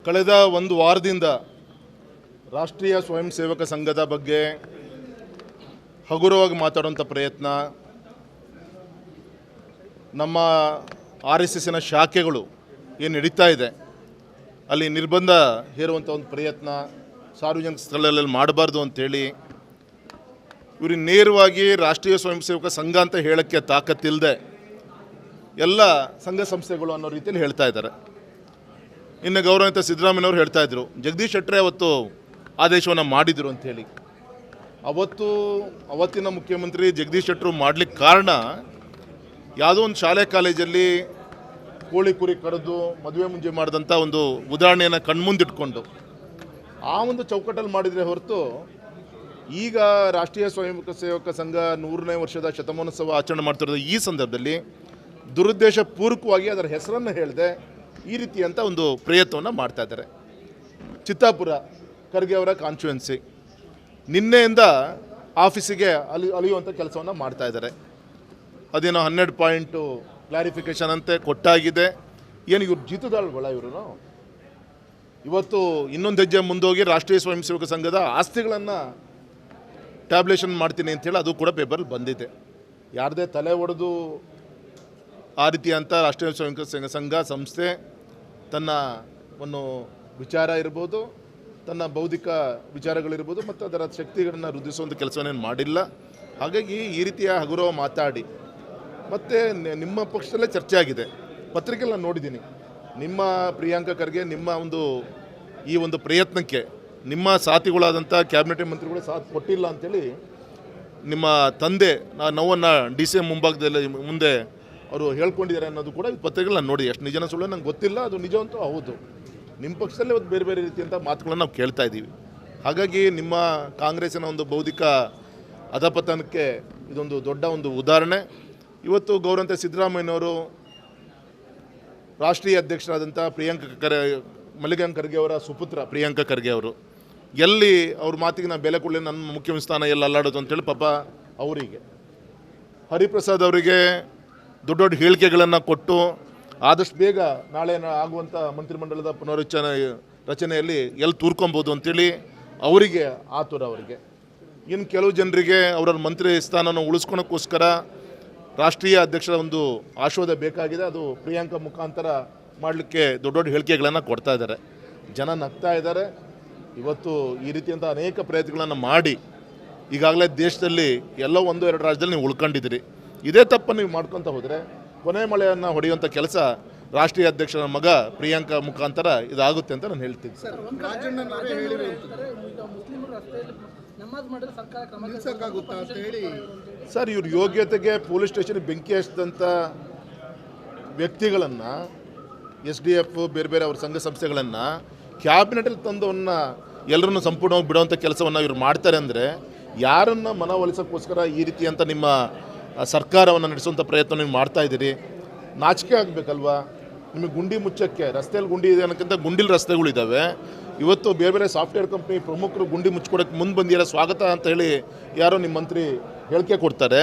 ಕಳೆದ ಒಂದು ವಾರದಿಂದ ರಾಷ್ಟ್ರೀಯ ಸ್ವಯಂ ಸೇವಕ ಸಂಘದ ಬಗ್ಗೆ ಹಗುರವಾಗಿ ಮಾತಾಡುವಂಥ ಪ್ರಯತ್ನ, ನಮ್ಮ RSSನ ಶಾಖೆಗಳು ಏನು ನಡೀತಾ ಇದೆ ಅಲ್ಲಿ ನಿರ್ಬಂಧ ಹೇರುವಂಥ ಒಂದು ಪ್ರಯತ್ನ ಸಾರ್ವಜನಿಕ ಸ್ಥಳಗಳಲ್ಲಿ ಮಾಡಬಾರ್ದು ಅಂಥೇಳಿ ಇವ್ರಿಗೆ ನೇರವಾಗಿ ರಾಷ್ಟ್ರೀಯ ಸ್ವಯಂ ಸೇವಕ ಸಂಘ ಅಂತ ಹೇಳೋಕ್ಕೆ ತಾಕತ್ತಿಲ್ಲದೆ ಎಲ್ಲ ಸಂಘ ಸಂಸ್ಥೆಗಳು ಅನ್ನೋ ರೀತಿಯಲ್ಲಿ ಹೇಳ್ತಾ ಇದ್ದಾರೆ. ಇನ್ನು ಗೌರವಿತ ಸಿದ್ದರಾಮಯ್ಯನವರು ಹೇಳ್ತಾ ಇದ್ರು, ಜಗದೀಶ್ ಶೆಟ್ಟರ್ ಅವತ್ತು ಆದೇಶವನ್ನು ಮಾಡಿದರು ಅಂಥೇಳಿ. ಅವತ್ತಿನ ಮುಖ್ಯಮಂತ್ರಿ ಜಗದೀಶ್ ಶೆಟ್ಟರು ಮಾಡಲಿಕ್ಕೆ ಕಾರಣ ಯಾವುದೋ ಒಂದು ಶಾಲೆ ಕಾಲೇಜಲ್ಲಿ ಕೋಳಿ ಕುರಿ ಕರೆದು ಮದುವೆ ಮುಂಜೆ ಮಾಡಿದಂಥ ಒಂದು ಉದಾಹರಣೆಯನ್ನು ಕಣ್ಮುಂದಿಟ್ಕೊಂಡು ಆ ಒಂದು ಚೌಕಟ್ಟಲ್ಲಿ ಮಾಡಿದರೆ ಹೊರತು, ಈಗ ರಾಷ್ಟ್ರೀಯ ಸ್ವಯಂ ಸೇವಕ ಸಂಘ 100ನೇ ವರ್ಷದ ಶತಮಾನೋತ್ಸವ ಆಚರಣೆ ಮಾಡ್ತಿರೋದು ಈ ಸಂದರ್ಭದಲ್ಲಿ ದುರುದ್ದೇಶ ಪೂರ್ವಕವಾಗಿ ಅದರ ಹೆಸರನ್ನು ಹೇಳದೆ ಈ ರೀತಿಯಂಥ ಒಂದು ಪ್ರಯತ್ನವನ್ನು ಮಾಡ್ತಾ ಇದ್ದಾರೆ. ಚಿತ್ತಾಪುರ ಖರ್ಗೆ ಅವರ ಕಾನ್ಸ್ಟಿಟ್ಯೂನ್ಸಿ ನಿನ್ನೆಯಿಂದ ಆಫೀಸಿಗೆ ಅಲಿಯುವಂಥ ಕೆಲಸವನ್ನು ಮಾಡ್ತಾ ಇದ್ದಾರೆ. ಅದೇನೋ 12 ಪಾಯಿಂಟು ಕ್ಲಾರಿಫಿಕೇಷನ್ ಅಂತೆ ಕೊಟ್ಟಾಗಿದೆ. ಏನು ಇವ್ರು ಜಿತದಾಳ್ಗಳ ಇವರು ಇವತ್ತು ಇನ್ನೊಂದು ಹೆಜ್ಜೆ ಮುಂದೋಗಿ ರಾಷ್ಟ್ರೀಯ ಸ್ವಯಂ ಸೇವಕ ಸಂಘದ ಆಸ್ತಿಗಳನ್ನು ಟ್ಯಾಬ್ಲೇಷನ್ ಮಾಡ್ತೀನಿ ಅಂಥೇಳಿ ಅದು ಕೂಡ ಪೇಪರಲ್ಲಿ ಬಂದಿದೆ. ಯಾರದೇ ತಲೆ ಒಡೆದು ಆ ರೀತಿ ಅಂತ ರಾಷ್ಟ್ರೀಯ ಸ್ವಯಂ ಸೇವಕ ಸಂಘ ಸಂಸ್ಥೆ ತನ್ನ ಒಂದು ವಿಚಾರ ಇರ್ಬೋದು, ತನ್ನ ಬೌದ್ಧಿಕ ವಿಚಾರಗಳಿರ್ಬೋದು ಮತ್ತು ಅದರ ಶಕ್ತಿಗಳನ್ನು ವೃದ್ಧಿಸುವಂಥ ಕೆಲಸವನ್ನೇನು ಮಾಡಿಲ್ಲ. ಹಾಗಾಗಿ ಈ ರೀತಿಯ ಹಗುರವ ಮಾತಾಡಿ ಮತ್ತು ನಿಮ್ಮ ಪಕ್ಷದಲ್ಲೇ ಚರ್ಚೆ ಆಗಿದೆ, ಪತ್ರಿಕೆಯಲ್ಲಿ ನಾನು ನೋಡಿದ್ದೀನಿ. ನಿಮ್ಮ ಪ್ರಿಯಾಂಕಾ ಖರ್ಗೆ ನಿಮ್ಮ ಈ ಒಂದು ಪ್ರಯತ್ನಕ್ಕೆ ನಿಮ್ಮ ಸಾಥಿಗಳಾದಂಥ ಕ್ಯಾಬಿನೆಟ್ ಮಂತ್ರಿಗಳು ಸಾಥ್ ಕೊಟ್ಟಿಲ್ಲ ಅಂಥೇಳಿ ನಿಮ್ಮ ತಂದೆ ನೋವನ್ನು DCM ಮುಂಭಾಗದಲ್ಲಿ ಮುಂದೆ ಅವರು ಹೇಳ್ಕೊಂಡಿದ್ದಾರೆ ಅನ್ನೋದು ಕೂಡ ಪತ್ರಿಕೆಗಳು ನಾನು ನೋಡಿ. ಎಷ್ಟು ನಿಜನ ಸುಳ್ಳು ನಂಗೆ ಗೊತ್ತಿಲ್ಲ, ಅದು ನಿಜ ಅಂತೂ ಹೌದು. ನಿಮ್ಮ ಪಕ್ಷದಲ್ಲೇ ಒಂದು ಬೇರೆ ಬೇರೆ ರೀತಿಯಂಥ ಮಾತುಗಳನ್ನು ನಾವು ಕೇಳ್ತಾ ಇದ್ದೀವಿ. ಹಾಗಾಗಿ ನಿಮ್ಮ ಕಾಂಗ್ರೆಸ್ಸಿನ ಒಂದು ಬೌದ್ಧಿಕ ಅಧಪತನಕ್ಕೆ ಇದೊಂದು ದೊಡ್ಡ ಒಂದು ಉದಾಹರಣೆ. ಇವತ್ತು ಗೌರವಂತ ಸಿದ್ದರಾಮಯ್ಯನವರು ರಾಷ್ಟ್ರೀಯ ಅಧ್ಯಕ್ಷರಾದಂಥ ಮಲ್ಲಿಕಾರ್ಜುನ ಖರ್ಗೆ ಅವರ ಸುಪುತ್ರ ಪ್ರಿಯಾಂಕಾ ಖರ್ಗೆ ಅವರು ಎಲ್ಲಿ ಅವ್ರ ಮಾತಿಗೆ ನಾನು ಬೆಲೆ ಕೊಡಲಿ, ನನ್ನ ಮುಖ್ಯಮಂತ್ರಿ ಸ್ಥಾನ ಎಲ್ಲ ಅಲ್ಲಾಡೋದು ಅಂತೇಳಿ ಪಾಪ ಅವರಿಗೆ ಹರಿಪ್ರಸಾದ್ ಅವರಿಗೆ ದೊಡ್ಡ ದೊಡ್ಡ ಹೇಳಿಕೆಗಳನ್ನು ಕೊಟ್ಟು ಆದಷ್ಟು ಬೇಗ ನಾಳೆ ಆಗುವಂಥ ಮಂತ್ರಿಮಂಡಲದ ರಚನೆಯಲ್ಲಿ ಎಲ್ಲಿ ತೂರ್ಕೊಬೋದು ಅಂತೇಳಿ ಅವರಿಗೆ ಆತುರ. ಅವರಿಗೆ ಇನ್ನು ಕೆಲವು ಜನರಿಗೆ ಅವರ ಮಂತ್ರಿ ಸ್ಥಾನವನ್ನು ಉಳಿಸ್ಕೊಳಕ್ಕೋಸ್ಕರ ರಾಷ್ಟ್ರೀಯ ಅಧ್ಯಕ್ಷರ ಒಂದು ಆಶೀರ್ವಾದ ಬೇಕಾಗಿದೆ. ಅದು ಪ್ರಿಯಾಂಕಾ ಮುಖಾಂತರ ಮಾಡಲಿಕ್ಕೆ ದೊಡ್ಡ ದೊಡ್ಡ ಹೇಳಿಕೆಗಳನ್ನು ಕೊಡ್ತಾ ಇದ್ದಾರೆ. ಜನ ನಗ್ತಾ ಇದ್ದಾರೆ. ಇವತ್ತು ಈ ರೀತಿಯಂಥ ಅನೇಕ ಪ್ರಯತ್ನಗಳನ್ನು ಮಾಡಿ ಈಗಾಗಲೇ ದೇಶದಲ್ಲಿ ಎಲ್ಲೋ 1-2 ರಾಜ್ಯದಲ್ಲಿ ನೀವು ಉಳ್ಕೊಂಡಿದ್ದೀರಿ. ಇದೇ ತಪ್ಪನ್ನು ನೀವು ಮಾಡ್ಕೊತ ಹೋದರೆ ಕೊನೆ ಮಳೆಯನ್ನು ಹೊಡೆಯುವಂಥ ಕೆಲಸ ರಾಷ್ಟ್ರೀಯ ಅಧ್ಯಕ್ಷರ ಮಗ ಪ್ರಿಯಾಂಕಾ ಮುಖಾಂತರ ಇದಾಗುತ್ತೆ ಅಂತ ನಾನು ಹೇಳ್ತೀನಿ. ಸರ್, ಇವ್ರ ಯೋಗ್ಯತೆಗೆ ಪೊಲೀಸ್ ಸ್ಟೇಷನ್ ಬೆಂಕಿ ಹಚ್ಚಿದಂಥ ವ್ಯಕ್ತಿಗಳನ್ನು SDF ಬೇರೆ ಬೇರೆ ಅವ್ರ ಸಂಘ ಸಂಸ್ಥೆಗಳನ್ನು ಕ್ಯಾಬಿನೆಟಲ್ಲಿ ತಂದವನ್ನ ಎಲ್ಲರನ್ನು ಸಂಪೂರ್ಣವಾಗಿ ಬಿಡುವಂಥ ಕೆಲಸವನ್ನು ಇವ್ರು ಮಾಡ್ತಾರೆ ಅಂದರೆ ಯಾರನ್ನು ಮನವೊಲಿಸೋಕ್ಕೋಸ್ಕರ ಈ ರೀತಿಯಂಥ ನಿಮ್ಮ ಸರ್ಕಾರವನ್ನು ನಡೆಸುವಂಥ ಪ್ರಯತ್ನ ನೀವು ಮಾಡ್ತಾ ಇದ್ದೀರಿ. ನಾಚಿಕೆ ಆಗಬೇಕಲ್ವಾ ನಿಮಗೆ? ಗುಂಡಿ ಮುಚ್ಚೋಕ್ಕೆ ರಸ್ತೆಯಲ್ಲಿ ಗುಂಡಿ ಇದೆ ಅನ್ನೋಕ್ಕಿಂತ ಗುಂಡಿಲ್ ರಸ್ತೆಗಳಿದ್ದಾವೆ. ಇವತ್ತು ಬೇರೆ ಬೇರೆ ಸಾಫ್ಟ್ವೇರ್ ಕಂಪ್ನಿ ಪ್ರಮುಖರು ಗುಂಡಿ ಮುಚ್ಕೊಡೋಕ್ಕೆ ಮುಂದೆ ಬಂದಿರೋ ಸ್ವಾಗತ ಅಂತ ಹೇಳಿ ಯಾರೋ ನಿಮ್ಮ ಮಂತ್ರಿ ಹೇಳಿಕೆ ಕೊಡ್ತಾರೆ.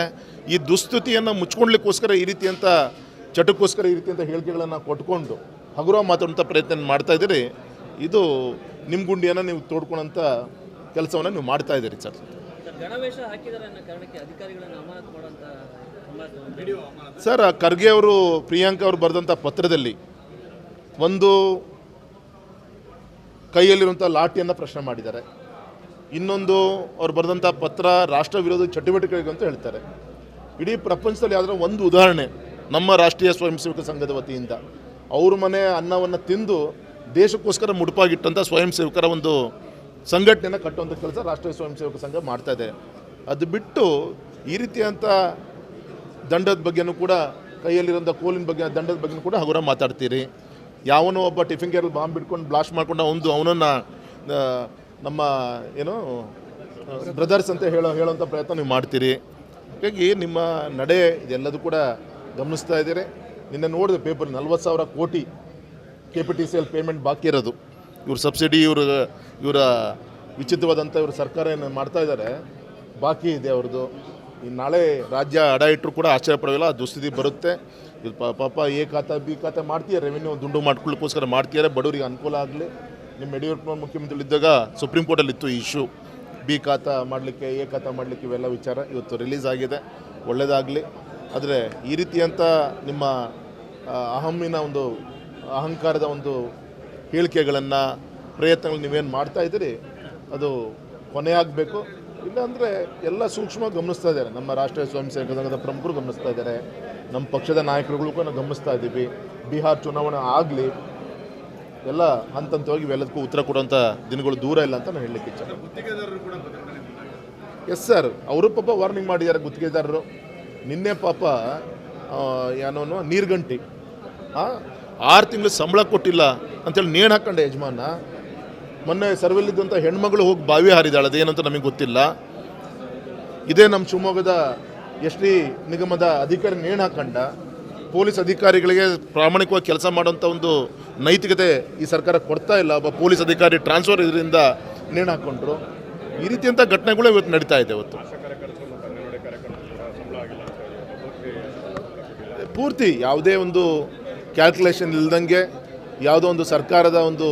ಈ ದುಸ್ಥಿತಿಯನ್ನು ಮುಚ್ಕೊಳ್ಲಿಕ್ಕೋಸ್ಕರ ಈ ರೀತಿಯಂಥ ಚಟಕ್ಕೋಸ್ಕರ ಈ ರೀತಿಯಂಥ ಹೇಳಿಕೆಗಳನ್ನು ಕೊಟ್ಕೊಂಡು ಹಗುರ ಮಾತಾಡುವಂಥ ಪ್ರಯತ್ನ ಮಾಡ್ತಾ ಇದ್ದೀರಿ. ಇದು ನಿಮ್ಮ ಗುಂಡಿಯನ್ನು ನೀವು ತೋಡ್ಕೊಳ್ಳೋಂಥ ಕೆಲಸವನ್ನು ನೀವು ಮಾಡ್ತಾ ಇದ್ದೀರಿ ಸರ್. ಸರ್, ಖರ್ಗೆ ಅವರು ಪ್ರಿಯಾಂಕಾ ಅವರು ಬರೆದಂಥ ಪತ್ರದಲ್ಲಿ ಒಂದು ಕೈಯಲ್ಲಿರುವಂಥ ಲಾಠಿಯನ್ನು ಪ್ರಶ್ನೆ ಮಾಡಿದ್ದಾರೆ. ಇನ್ನೊಂದು ಅವ್ರು ಬರೆದಂಥ ಪತ್ರ ರಾಷ್ಟ್ರ ವಿರೋಧ ಚಟುವಟಿಕೆಗಳಿಗೆ ಅಂತ ಹೇಳ್ತಾರೆ. ಇಡೀ ಪ್ರಪಂಚದಲ್ಲಿ ಯಾವುದಾದ್ರೂ ಒಂದು ಉದಾಹರಣೆ ನಮ್ಮ ರಾಷ್ಟ್ರೀಯ ಸ್ವಯಂ ಸೇವಕ ಸಂಘದ ವತಿಯಿಂದ ಅವ್ರ ಮನೆ ಅನ್ನವನ್ನು ತಿಂದು ದೇಶಕ್ಕೋಸ್ಕರ ಮುಡುಪಾಗಿಟ್ಟಂಥ ಸ್ವಯಂ ಸೇವಕರ ಒಂದು ಸಂಘಟನೆಯನ್ನು ಕಟ್ಟುವಂಥ ಕೆಲಸ ರಾಷ್ಟ್ರೀಯ ಸ್ವಯಂ ಸೇವಕ ಸಂಘ ಮಾಡ್ತಾ ಇದೆ. ಅದು ಬಿಟ್ಟು ಈ ರೀತಿಯಂಥ ದಂಡದ ಬಗ್ಗೆನೂ ಕೂಡ, ಕೈಯಲ್ಲಿರೋಂಥ ಕೋಲಿನ ಬಗ್ಗೆ ದಂಡದ ಬಗ್ಗೆನೂ ಕೂಡ ಹಗುರ ಮಾತಾಡ್ತೀರಿ. ಯಾವನೋ ಒಬ್ಬ ಟಿಫಿನ್ ಕೇರಲ್ಲಿ ಬಾಂಬ್ ಬಿಟ್ಕೊಂಡು ಬ್ಲಾಸ್ಟ್ ಮಾಡ್ಕೊಂಡು ಅವನನ್ನು ನಮ್ಮ ಬ್ರದರ್ಸ್ ಅಂತ ಹೇಳೋಂಥ ಪ್ರಯತ್ನ ನೀವು ಮಾಡ್ತೀರಿ. ಹಾಗಾಗಿ ನಿಮ್ಮ ನಡೆ ಇದೆಲ್ಲದೂ ಕೂಡ ಗಮನಿಸ್ತಾ ಇದ್ದೀರಿ. ನಿನ್ನೆ ನೋಡಿದೆ ಪೇಪರ್ 40,000 ಕೋಟಿ KPTCL ಪೇಮೆಂಟ್ ಬಾಕಿ ಇರೋದು. ಇವ್ರ ಸಬ್ಸಿಡಿ ಇವರ ವಿಚಿತ್ರವಾದಂಥ ಇವರು ಸರ್ಕಾರ ಏನು ಮಾಡ್ತಾ ಇದ್ದಾರೆ, ಬಾಕಿ ಇದೆ ಅವ್ರದ್ದು. ನಾಳೆ ರಾಜ್ಯ ಅಡ ಇಟ್ಟರು ಕೂಡ ಆಶ್ಚರ್ಯ ಪಡೋಲ್ಲ, ದುಸ್ಥಿತಿ ಬರುತ್ತೆ. ಇದು ಪಾಪ ಎ ಖಾತಾ ಬಿ ಖಾತಾ ಮಾಡ್ತೀಯ, ರೆವಿನ್ಯೂ ದುಂಡು ಮಾಡ್ಕೊಳ್ಳೋಕ್ಕೋಸ್ಕರ ಮಾಡ್ತೀಯಾರೆ, ಬಡವರಿಗೆ ಅನುಕೂಲ ಆಗಲಿ. ನಿಮ್ಮ ಯಡಿಯೂರಪ್ಪನವ್ರು ಮುಖ್ಯಮಂತ್ರಿಗಳಿದ್ದಾಗ ಸುಪ್ರೀಂ ಕೋರ್ಟಲ್ಲಿ ಇತ್ತು ಈ ಇಶ್ಯೂ, ಬಿ ಖಾತಾ ಮಾಡಲಿಕ್ಕೆ ಎ ಖಾತಾ ಮಾಡಲಿಕ್ಕೆ ಇವೆಲ್ಲ ವಿಚಾರ ಇವತ್ತು ರಿಲೀಸ್ ಆಗಿದೆ, ಒಳ್ಳೆಯದಾಗಲಿ. ಆದರೆ ಈ ರೀತಿಯಂಥ ನಿಮ್ಮ ಅಹಮ್ಮಿನ ಒಂದು ಅಹಂಕಾರದ ಒಂದು ಹೇಳಿಕೆಗಳನ್ನು ಪ್ರಯತ್ನಗಳು ನೀವೇನು ಮಾಡ್ತಾ ಇದ್ದೀರಿ ಅದು ಕೊನೆಯಾಗಬೇಕು. ಇಲ್ಲಾಂದರೆ ಎಲ್ಲ ಸೂಕ್ಷ್ಮವಾಗಿ ಗಮನಿಸ್ತಾ ಇದ್ದಾರೆ, ನಮ್ಮ ರಾಷ್ಟ್ರೀಯ ಸ್ವಯಂ ಸೇವಕ ಸಂಘದ ಪ್ರಮುಖರು ಗಮನಿಸ್ತಾ ಇದ್ದಾರೆ, ನಮ್ಮ ಪಕ್ಷದ ನಾಯಕರುಗಳು ಕೂಡ ನಾವು ಗಮನಿಸ್ತಾ ಇದ್ದೀವಿ. ಬಿಹಾರ್ ಚುನಾವಣೆ ಆಗಲಿ, ಎಲ್ಲ ಹಂತವಾಗಿ ಇವೆಲ್ಲದಕ್ಕೂ ಉತ್ತರ ಕೊಡುವಂಥ ದಿನಗಳು ದೂರ ಇಲ್ಲ ಅಂತ ನಾನು ಹೇಳಲಿಕ್ಕೆ ಇಚ್ಛೆ. ಎಸ್ ಸರ್, ಅವರು ಪಾಪ ವಾರ್ನಿಂಗ್ ಮಾಡಿದ್ದಾರೆ ಗುತ್ತಿಗೆದಾರರು. ನಿನ್ನೆ ಪಾಪ ಏನೋ ನೀರ್ಗಂಟಿ 6 ತಿಂಗಳು ಸಂಬಳ ಕೊಟ್ಟಿಲ್ಲ ಅಂತೇಳಿ ನೇಣು ಹಾಕೊಂಡೆ ಯಜಮಾನ. ಮೊನ್ನೆ ಸರ್ವೆಲ್ಲಿದ್ದಂಥ ಹೆಣ್ಮಗಳು ಹೋಗಿ ಬಾವಿ ಹಾರಿದಾಳೆ, ಅದೇನಂತ ನಮಗೆ ಗೊತ್ತಿಲ್ಲ. ಇದೇ ನಮ್ಮ ಶಿವಮೊಗ್ಗದ ಎಸ್ ಟಿ ನಿಗಮದ ಅಧಿಕಾರಿ ನೇಣು ಹಾಕೊಂಡ. ಪೊಲೀಸ್ ಅಧಿಕಾರಿಗಳಿಗೆ ಪ್ರಾಮಾಣಿಕವಾಗಿ ಕೆಲಸ ಮಾಡುವಂಥ ಒಂದು ನೈತಿಕತೆ ಈ ಸರ್ಕಾರ ಕೊಡ್ತಾ ಇಲ್ಲ. ಒಬ್ಬ ಪೊಲೀಸ್ ಅಧಿಕಾರಿ ಟ್ರಾನ್ಸ್ಫರ್ ಇದರಿಂದ ನೇಣು ಹಾಕ್ಕೊಂಡ್ರು. ಈ ರೀತಿಯಂಥ ಘಟನೆಗಳು ಇವತ್ತು ನಡೀತಾ ಇದೆ. ಇವತ್ತು ಪೂರ್ತಿ ಯಾವುದೇ ಒಂದು ಕ್ಯಾಲ್ಕುಲೇಷನ್ ಇಲ್ದಂಗೆ ಯಾವುದೋ ಒಂದು ಸರ್ಕಾರದ ಒಂದು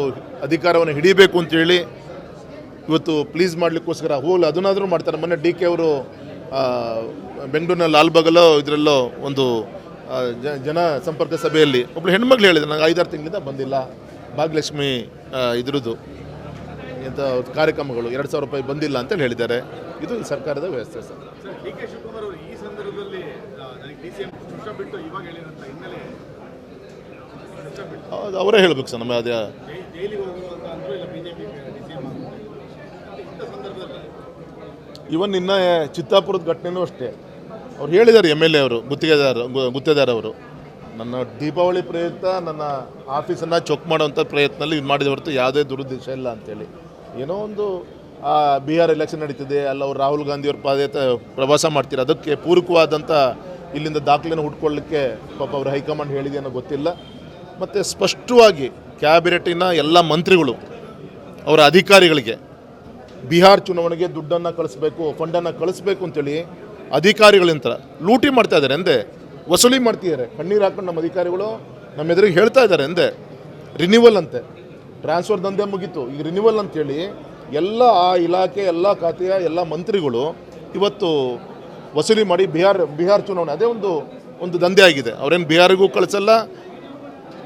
ಅಧಿಕಾರವನ್ನು ಹಿಡಿಬೇಕು ಅಂತೇಳಿ ಇವತ್ತು ಪ್ಲೀಸ್ ಮಾಡಲಿಕ್ಕೋಸ್ಕರ ಅದನ್ನಾದರೂ ಮಾಡ್ತಾರೆ. ಮೊನ್ನೆ ಡಿ ಕೆ ಅವರು ಬೆಂಗಳೂರಿನ ಲಾಲ್ಬಾಗಲ್ಲೋ ಇದರಲ್ಲೋ ಒಂದು ಜನ ಸಂಪರ್ಕ ಸಭೆಯಲ್ಲಿ ಒಬ್ಬಳು ಹೆಣ್ಮಕ್ಳು ಹೇಳಿದ್ರು, ನನಗೆ 5-6 ತಿಂಗಳಿಂದ ಬಂದಿಲ್ಲ ಭಾಗ್ಯಲಕ್ಷ್ಮಿ ಇದ್ರದ್ದು ಇಂಥ ಕಾರ್ಯಕ್ರಮಗಳು 2,000 ರೂಪಾಯಿ ಬಂದಿಲ್ಲ ಅಂತೇಳಿ ಹೇಳಿದ್ದಾರೆ. ಇದು ಸರ್ಕಾರದ ವ್ಯವಸ್ಥೆ ಸರ್. ಹೌದು, ಅವರೇ ಹೇಳ್ಬೇಕು ಸರ್. ನಮ್ಮ ಅದೇ ಇವನ್ ಇನ್ನ ಚಿತ್ತಾಪುರದ ಘಟನೆನೂ ಅಷ್ಟೇ ಅವ್ರು ಹೇಳಿದ್ದಾರೆ. MLA ಅವರು ಗುತ್ತೇದಾರವರು ನನ್ನ ದೀಪಾವಳಿ ಪ್ರಯುಕ್ತ ನನ್ನ ಆಫೀಸನ್ನು ಚೊಕ್ ಮಾಡೋವಂಥ ಪ್ರಯತ್ನದಲ್ಲಿ ಇದು ಮಾಡಿದ ಹೊರತು ಯಾವುದೇ ದುರುದ್ದೇಶ ಇಲ್ಲ ಅಂತೇಳಿ. ಏನೋ ಒಂದು ಬಿಹಾರ್ ಎಲೆಕ್ಷನ್ ನಡೀತಿದೆ, ಅಲ್ಲ ಅವ್ರು ರಾಹುಲ್ ಗಾಂಧಿಯವ್ರ ಪ್ರವಾಸ ಮಾಡ್ತೀರ, ಅದಕ್ಕೆ ಪೂರಕವಾದಂಥ ಇಲ್ಲಿಂದ ದಾಖಲೆಯನ್ನು ಹುಡ್ಕೊಳ್ಳಿಕ್ಕೆ ಪಾಪ ಅವರು ಹೈಕಮಾಂಡ್ ಹೇಳಿದೆ ಅನ್ನೋ ಗೊತ್ತಿಲ್ಲ. ಮತ್ತು ಸ್ಪಷ್ಟವಾಗಿ ಕ್ಯಾಬಿನೆಟ್ಟಿನ ಎಲ್ಲ ಮಂತ್ರಿಗಳು ಅವರ ಅಧಿಕಾರಿಗಳಿಗೆ ಬಿಹಾರ್ ಚುನಾವಣೆಗೆ ದುಡ್ಡನ್ನು ಕಳಿಸ್ಬೇಕು, ಫಂಡನ್ನು ಕಳಿಸ್ಬೇಕು ಅಂತೇಳಿ ಅಧಿಕಾರಿಗಳಿಂದ ಲೂಟಿ ಮಾಡ್ತಾ ಇದ್ದಾರೆ ಎಂದೆ, ವಸೂಲಿ ಮಾಡ್ತಿದ್ದಾರೆ. ಕಣ್ಣೀರು ಹಾಕೊಂಡು ನಮ್ಮ ಅಧಿಕಾರಿಗಳು ನಮ್ಮ ಎದುರಿಗೆ ಹೇಳ್ತಾ ಇದ್ದಾರೆ ಎಂದೆ. ರಿನ್ಯೂವಲ್ ಅಂತೆ, ಟ್ರಾನ್ಸ್ಫರ್ ದಂಧೆ ಮುಗೀತು, ಈಗ ರಿನ್ಯೂವಲ್ ಅಂತೇಳಿ ಎಲ್ಲ ಆ ಇಲಾಖೆ ಎಲ್ಲ ಖಾತೆಯ ಎಲ್ಲ ಮಂತ್ರಿಗಳು ಇವತ್ತು ವಸೂಲಿ ಮಾಡಿ ಬಿಹಾರ್ ಚುನಾವಣೆ ಅದೇ ಒಂದು ದಂಧೆ ಆಗಿದೆ. ಅವ್ರೇನು ಬಿಹಾರಿಗೂ ಕಳಿಸಲ್ಲ,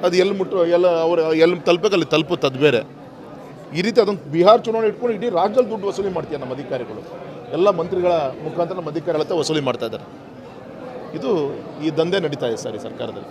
ಅದು ಎಲ್ಲಿ ತಲುಪಬೇಕು ಅಲ್ಲಿ ತಲುಪುತ್ತೆ, ಅದು ಬೇರೆ. ಈ ರೀತಿ ಅದೊಂದು ಬಿಹಾರ್ ಚುನಾವಣೆ ಇಟ್ಕೊಂಡು ಇಡೀ ರಾಜ್ಯದಲ್ಲಿ ದುಡ್ಡು ವಸೂಲಿ ಮಾಡ್ತೀಯ ನಮ್ಮ ಅಧಿಕಾರಿಗಳು. ಎಲ್ಲ ಮಂತ್ರಿಗಳ ಮುಖಾಂತರ ನಮ್ಮ ಅಧಿಕಾರಿಗಳ ಹತ್ರ ವಸೂಲಿ ಮಾಡ್ತಾ ಇದ್ದಾರೆ. ಇದು ಈ ದಂಧೆ ನಡೀತಾ ಇದೆ ಸರ್ ಈ ಸರ್ಕಾರದಲ್ಲಿ.